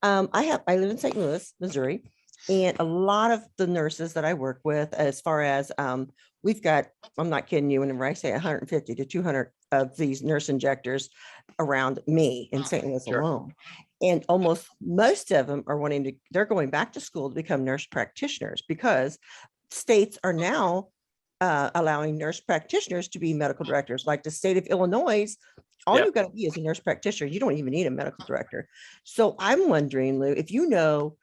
I live in St. Louis, Missouri, and a lot of the nurses that I work with, as far as we've got, I'm not kidding you, whenever I say 150 to 200 of these nurse injectors around me in St. Louis Sure. alone. And almost most of them are they're going back to school to become nurse practitioners because states are now allowing nurse practitioners to be medical directors. Like the state of Illinois, all Yep. you've got to be is a nurse practitioner. You don't even need a medical director. So I'm wondering, Lou, if you know,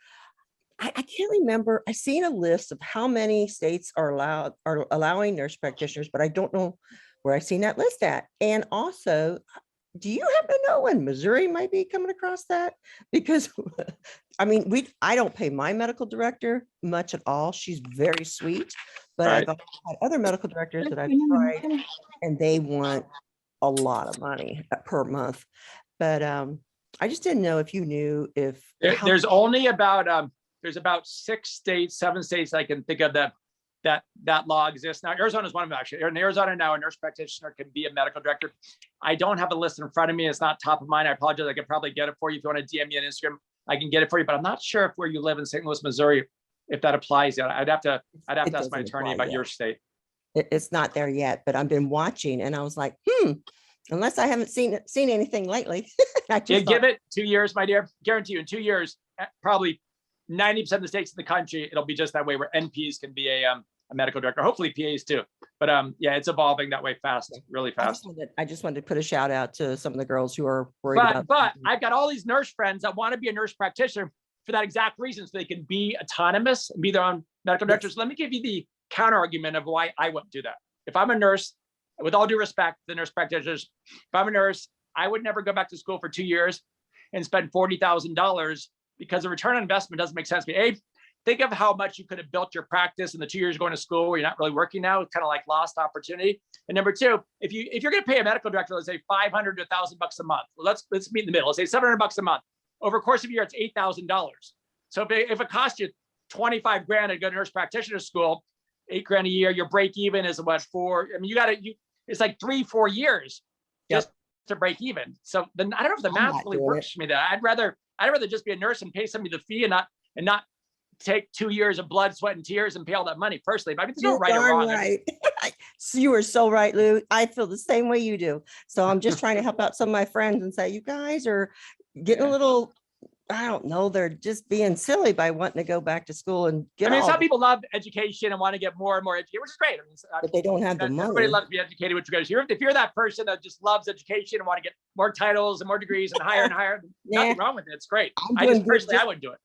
I can't remember. I've seen a list of how many states are allowing nurse practitioners, but I don't know where I've seen that list at. And also, do you happen to know when Missouri might be coming across that? Because I mean, I don't pay my medical director much at all. She's very sweet, but Right. I've had other medical directors that I've tried and they want a lot of money per month. But I just didn't know if you knew if There's only about there's about 6 states, 7 states I can think of that law exists. Now, Arizona is one of them, actually. In Arizona now, a nurse practitioner can be a medical director. I don't have a list in front of me. It's not top of mind. I apologize. I could probably get it for you. If you want to DM me on Instagram, I can get it for you, but I'm not sure if where you live in St. Louis, Missouri, if that applies yet. I'd have to ask my attorney about your state. It's not there yet, but I've been watching and I was like, unless I haven't seen anything lately. Give it 2 years, my dear. Guarantee you in 2 years, probably 90% of the states in the country, it'll be just that way where NPs can be a medical director, hopefully PAs too. But yeah, it's evolving that way fast, really fast. I just wanted to put a shout out to some of the girls who are worried about. But I've got all these nurse friends that want to be a nurse practitioner for that exact reason, so they can be autonomous and be their own medical directors. Let me give you the counter argument of why I wouldn't do that. If I'm a nurse, with all due respect, the nurse practitioners, if I'm a nurse, I would never go back to school for 2 years and spend $40,000 because the return on investment doesn't make sense to me. Think of how much you could have built your practice in the 2 years going to school where you're not really working now. It's kind of like lost opportunity. And number two, if you're going to pay a medical director, let's say $500 to $1,000 a month. Well, let's meet in the middle. Let's say $700 a month. Over the course of a year, it's $8,000. So if it costs you 25 grand to go to nurse practitioner school, $8 grand a year, your break even is what, 4? I mean, it's like 3-4 years just to break even. So then I don't know if the math really works for me. That I'd rather just be a nurse and pay somebody the fee and not take 2 years of blood, sweat, and tears and pay all that money personally. But I mean, there's no right or wrong. Right. So you are so right, Lou. I feel the same way you do. So I'm just trying to help out some of my friends and say, you guys are getting a little, I don't know, they're just being silly by wanting to go back to school and get. I mean, some people love education and want to get more and more educated, which is great. I mean, but they don't have the money. Everybody loves to be educated, which goes here. If you're that person that just loves education and want to get more titles and more degrees and higher and higher, nothing wrong with it. It's great. I wouldn't do it.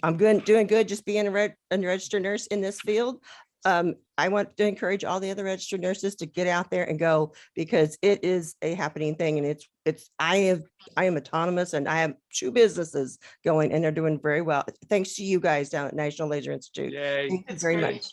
I'm doing good just being a registered nurse in this field. I want to encourage all the other registered nurses to get out there and go, because it is a happening thing. And I am autonomous and I have 2 businesses going and they're doing very well. Thanks to you guys down at National Laser Institute. Yay. Thank you very much.